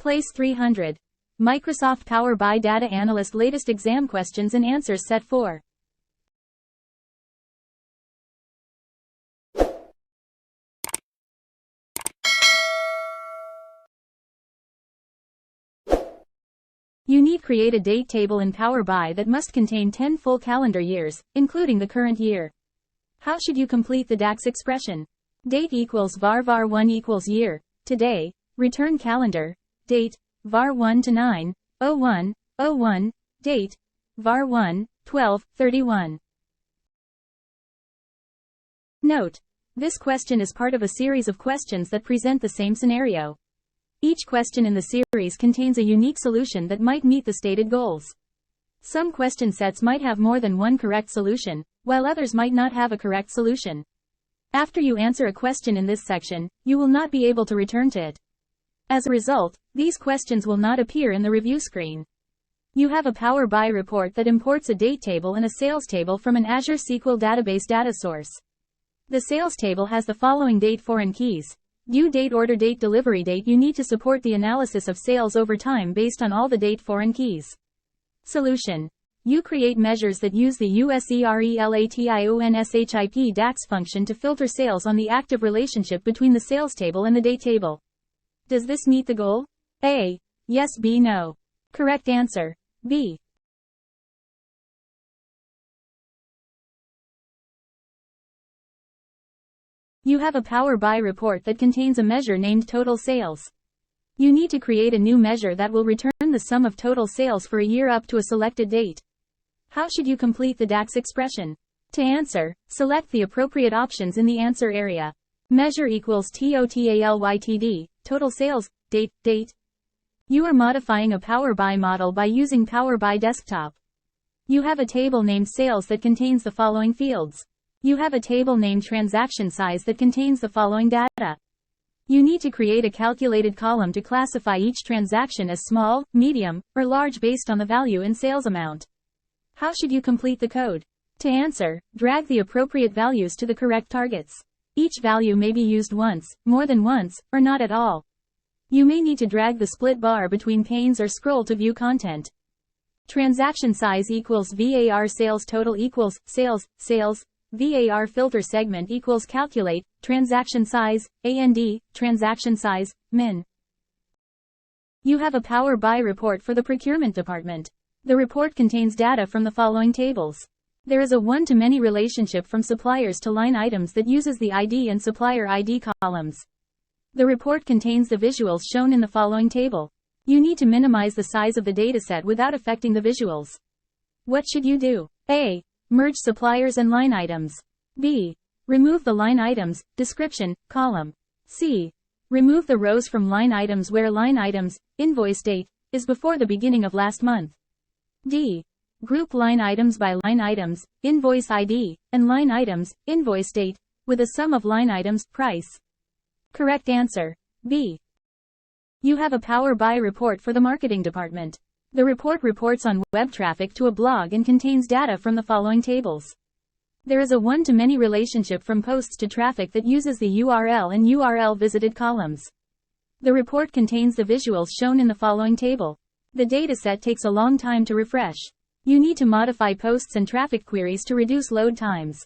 PL-300. Microsoft Power BI Data Analyst latest exam questions and answers set 4. You need to create a date table in Power BI that must contain 10 full calendar years, including the current year. How should you complete the DAX expression? Date equals var1 equals year, today, return calendar, date, var1 to 9/01/01, date, var1, 12/31. Note: this question is part of a series of questions that present the same scenario. Each question in the series contains a unique solution that might meet the stated goals. Some question sets might have more than one correct solution, while others might not have a correct solution. After you answer a question in this section, you will not be able to return to it. As a result, these questions will not appear in the review screen. You have a Power BI report that imports a date table and a sales table from an Azure SQL database data source. The sales table has the following date foreign keys: due date, order date, delivery date. You need to support the analysis of sales over time based on all the date foreign keys. Solution: you create measures that use the USERELATIONSHIP DAX function to filter sales on the active relationship between the sales table and the date table. Does this meet the goal? A. Yes. B. No. Correct answer: B. You have a Power BI report that contains a measure named total sales. You need to create a new measure that will return the sum of total sales for a year up to a selected date. How should you complete the DAX expression? To answer, select the appropriate options in the answer area. Measure equals TOTALYTD, total sales, date, date. You are modifying a Power BI model by using Power BI Desktop. You have a table named sales that contains the following fields. You have a table named transaction size that contains the following data. You need to create a calculated column to classify each transaction as small, medium, or large based on the value in sales amount. How should you complete the code? To answer, drag the appropriate values to the correct targets. Each value may be used once, more than once, or not at all. You may need to drag the split bar between panes or scroll to view content. Transaction size equals VAR, sales total equals sales, VAR filter segment equals calculate, transaction size, AND, transaction size, min. You have a Power BI report for the procurement department. The report contains data from the following tables. There is a one-to-many relationship from suppliers to line items that uses the ID and supplier ID columns. The report contains the visuals shown in the following table. You need to minimize the size of the dataset without affecting the visuals. What should you do? A. Merge suppliers and line items. B. Remove the line items, description, column. C. Remove the rows from line items where line items, invoice date, is before the beginning of last month. D. Group line items by line items, invoice ID, and line items, invoice date, with a sum of line items, price. Correct answer: B. You have a Power BI report for the marketing department. The report reports on web traffic to a blog and contains data from the following tables. There is a one-to-many relationship from posts to traffic that uses the URL and URL visited columns. The report contains the visuals shown in the following table. The dataset takes a long time to refresh. You need to modify posts and traffic queries to reduce load times.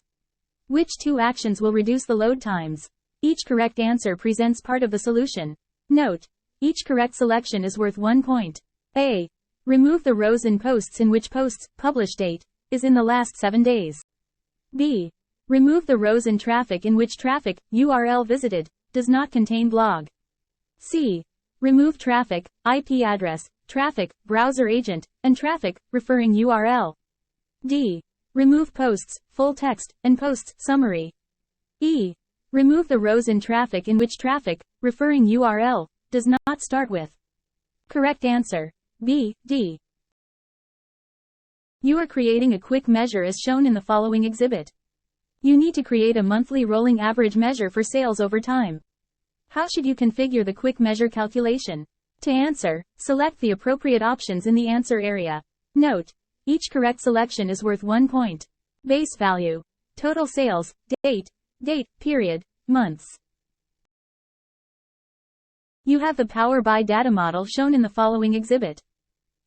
Which two actions will reduce the load times? Each correct answer presents part of the solution. Note: each correct selection is worth 1 point. A. Remove the rows in posts in which posts, publish date, is in the last 7 days. B. Remove the rows in traffic in which traffic, URL visited, does not contain blog. C. Remove traffic, IP address, traffic, browser agent, and traffic, referring URL. D. Remove posts, full text, and posts, summary. E. Remove the rows in traffic in which traffic, referring URL, does not start with. Correct answer: B, D. You are creating a quick measure as shown in the following exhibit. You need to create a monthly rolling average measure for sales over time. How should you configure the quick measure calculation? To answer, select the appropriate options in the answer area. Note: each correct selection is worth 1 point. Base value: total sales, date, period, months. You have the Power BI data model shown in the following exhibit.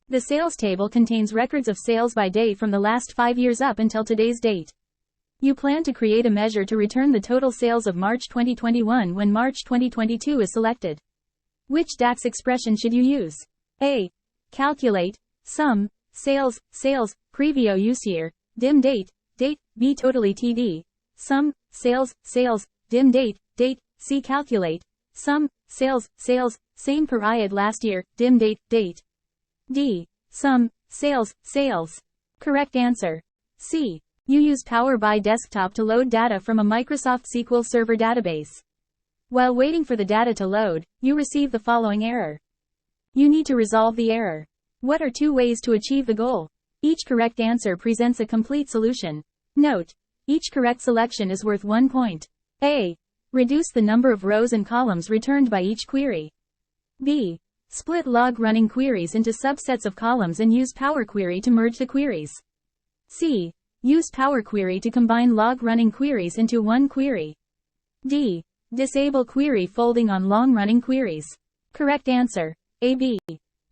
The sales table contains records of sales by day from the last 5 years up until today's date. You plan to create a measure to return the total sales of March 2021 when March 2022 is selected. Which DAX expression should you use? A. Calculate, sum, sales, previo use year, dim date, B. Totally TD, sum, sales, dim date, C. Calculate, sum, sales, same period last year, dim date, D. Sum, sales. Correct answer. C. You use Power BI Desktop to load data from a Microsoft SQL Server database. While waiting for the data to load, you receive the following error. You need to resolve the error. What are 2 ways to achieve the goal? Each correct answer presents a complete solution. Note: each correct selection is worth 1 point. A. Reduce the number of rows and columns returned by each query. B. Split log running queries into subsets of columns and use Power Query to merge the queries. C. Use Power Query to combine log running queries into one query. D. Disable query folding on long-running queries. Correct answer: A. B.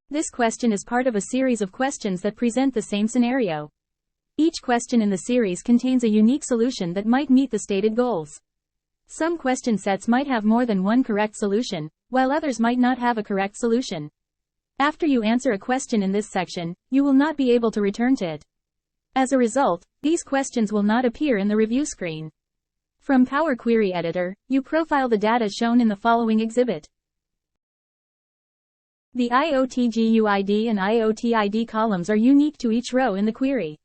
This question is part of a series of questions that present the same scenario. Each question in the series contains a unique solution that might meet the stated goals. Some question sets might have more than one correct solution, while others might not have a correct solution. After you answer a question in this section, you will not be able to return to it. As a result, these questions will not appear in the review screen. From Power Query Editor, you profile the data shown in the following exhibit. The IOTGUID and IOTID columns are unique to each row in the query.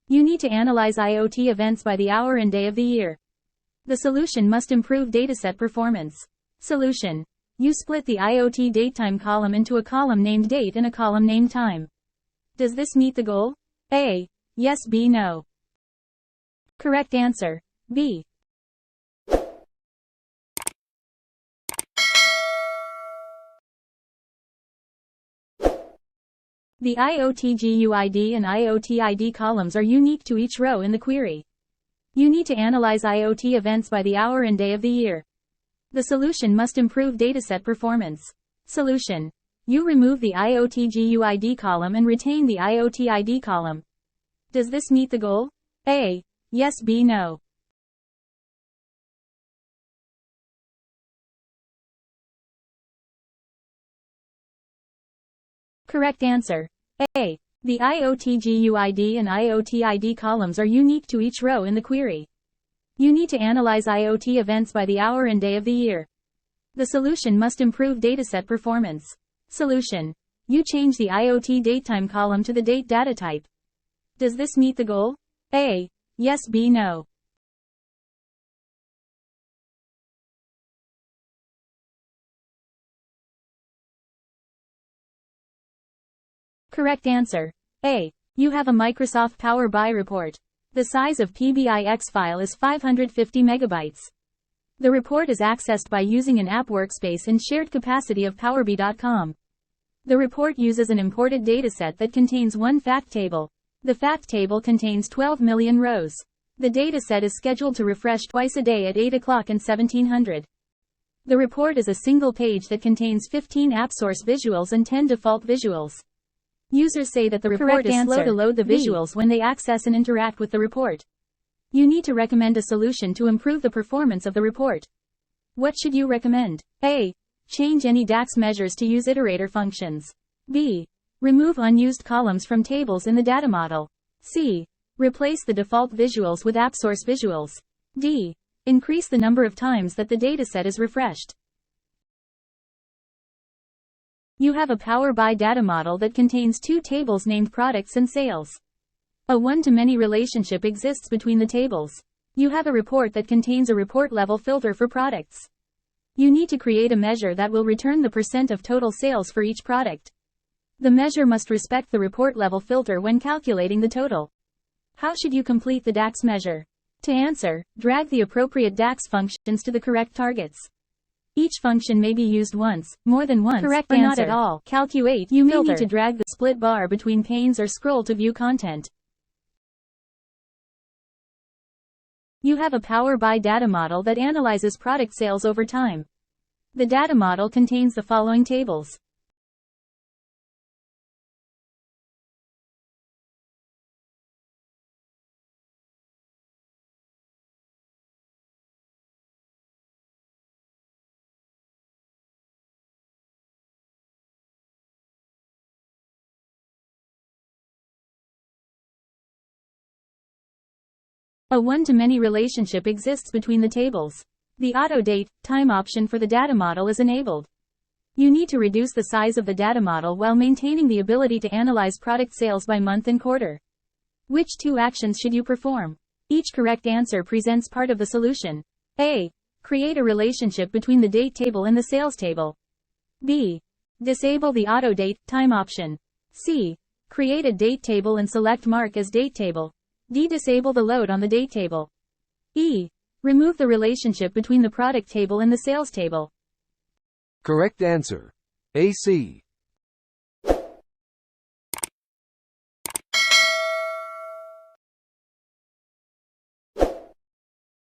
You need to analyze IoT events by the hour and day of the year. The solution must improve dataset performance. Solution: you split the IoT datetime column into a column named date and a column named time. Does this meet the goal? A. Yes. B. No. Correct answer: B. The IOTGUID and IOTID columns are unique to each row in the query. You need to analyze IoT events by the hour and day of the year. The solution must improve dataset performance. Solution: you remove the IOTGUID column and retain the IOTID column. Does this meet the goal? A. Yes. B. No. Correct answer: A. The IOTGUID and IOTID columns are unique to each row in the query. You need to analyze IoT events by the hour and day of the year. The solution must improve dataset performance. Solution: you change the IoT datetime column to the date data type. Does this meet the goal? A. Yes. B. No. Correct answer: A. You have a Microsoft Power BI report. The size of PBIX file is 550 megabytes. The report is accessed by using an app workspace and shared capacity of PowerBI.com. The report uses an imported dataset that contains one fact table. The fact table contains 12 million rows. The dataset is scheduled to refresh twice a day at 8 o'clock and 1700. The report is a single page that contains 15 app source visuals and 10 default visuals. Users say that the report is slow to load the visuals when they access and interact with the report. You need to recommend a solution to improve the performance of the report. What should you recommend? A. Change any DAX measures to use iterator functions. B. Remove unused columns from tables in the data model. C. Replace the default visuals with app source visuals. D. Increase the number of times that the dataset is refreshed. You have a Power BI data model that contains 2 tables named products and sales. A one-to-many relationship exists between the tables. You have a report that contains a report level filter for products. You need to create a measure that will return the % of total sales for each product. The measure must respect the report level filter when calculating the total. How should you complete the DAX measure? To answer, drag the appropriate DAX functions to the correct targets. Each function may be used once, more than once, Correct or answer. Not at all. Calculate. You may need to drag the split bar between panes or scroll to view content. You have a Power BI data model that analyzes product sales over time. The data model contains the following tables. A one-to-many relationship exists between the tables. The auto-date, time option for the data model is enabled. You need to reduce the size of the data model while maintaining the ability to analyze product sales by month and quarter. Which two actions should you perform? Each correct answer presents part of the solution. A. Create a relationship between the date table and the sales table. B. Disable the auto-date, time option. C. Create a date table and select Mark as date table. D. Disable the load on the date table. E. Remove the relationship between the product table and the sales table. Correct answer. AC.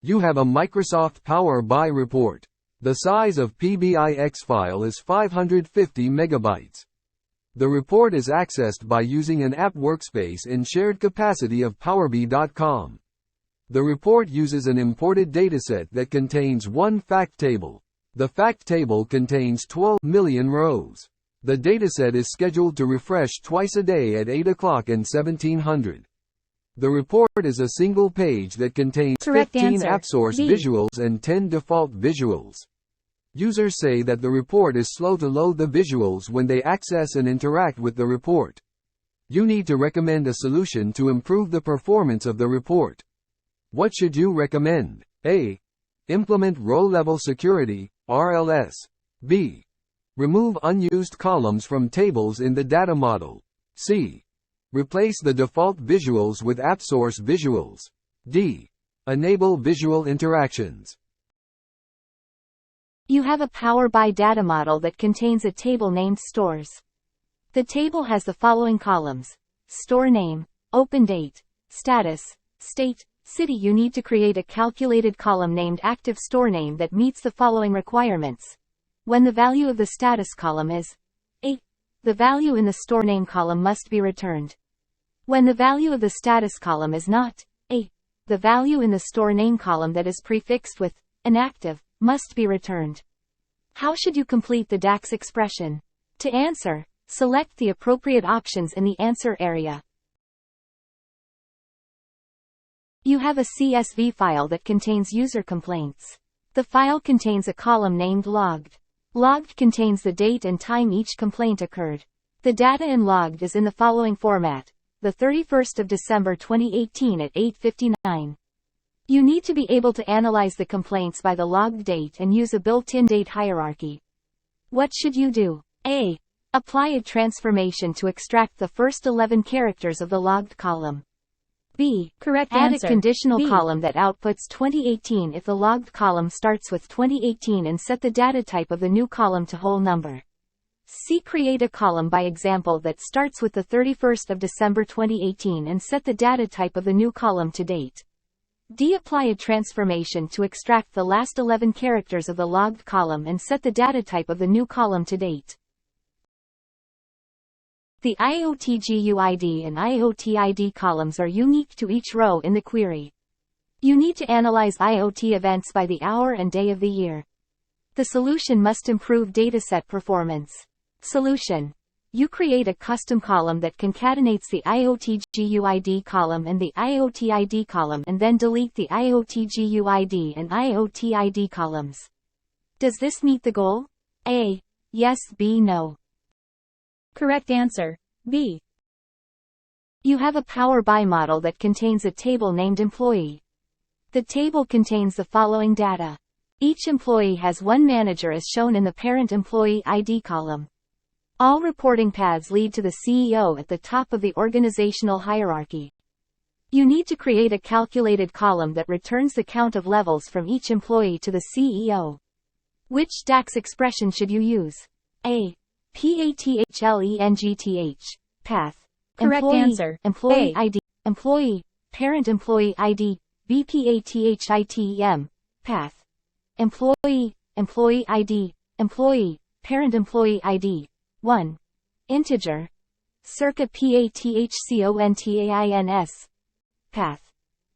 You have a Microsoft Power BI report. The size of PBIX file is 550 megabytes. The report is accessed by using an app workspace in shared capacity of powerbi.com. The report uses an imported dataset that contains one fact table. The fact table contains 12 million rows. The dataset is scheduled to refresh twice a day at 8 o'clock and 1700. The report is a single page that contains 15 AppSource visuals and 10 default visuals. Users say that the report is slow to load the visuals when they access and interact with the report. You need to recommend a solution to improve the performance of the report. What should you recommend? A. Implement row-level security, RLS. B. Remove unused columns from tables in the data model. C. Replace the default visuals with AppSource visuals. D. Enable visual interactions. You have a Power BI data model that contains a table named Stores. The table has the following columns: store name, open date, status, state, city. You need to create a calculated column named active store name that meets the following requirements. When the value of the status column is A, the value in the store name column must be returned. When the value of the status column is not A, the value in the store name column that is prefixed with inactive must be returned. How should you complete the DAX expression? To answer, select the appropriate options in the answer area. You have a CSV file that contains user complaints. The file contains a column named Logged. Logged contains the date and time each complaint occurred. The data in Logged is in the following format: the 31st of December 2018 at 8:59. You need to be able to analyze the complaints by the logged date and use a built-in date hierarchy. What should you do? A. Apply a transformation to extract the first 11 characters of the logged column. B. Add a conditional column that outputs 2018 if the logged column starts with 2018 and set the data type of the new column to whole number. C. Create a column by example that starts with the 31st of December 2018 and set the data type of the new column to date. D. Apply a transformation to extract the last 11 characters of the logged column and set the data type of the new column to date. The IOTGUID and IOTID columns are unique to each row in the query. You need to analyze IoT events by the hour and day of the year. The solution must improve dataset performance. Solution: you create a custom column that concatenates the IOTGUID column and the IOTID column and then delete the IOTGUID and IOTID columns. Does this meet the goal? A. Yes. B. No. Correct answer. B. You have a Power BI model that contains a table named Employee. The table contains the following data. Each employee has one manager as shown in the parent employee ID column. All reporting paths lead to the CEO at the top of the organizational hierarchy. You need to create a calculated column that returns the count of levels from each employee to the CEO. Which DAX expression should you use? A. PATHLENGTH. Path. Correct employee, answer. Employee A. ID. Employee. Parent employee ID. BPATHITEM. Path. Employee. Employee ID. employee, parent employee ID, 1. Integer. Circa PATHCONTAINS. Path.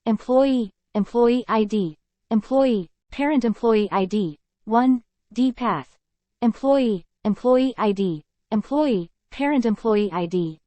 Employee, employee ID, employee, parent employee ID, 1. D path. Employee, employee ID, employee, parent employee ID,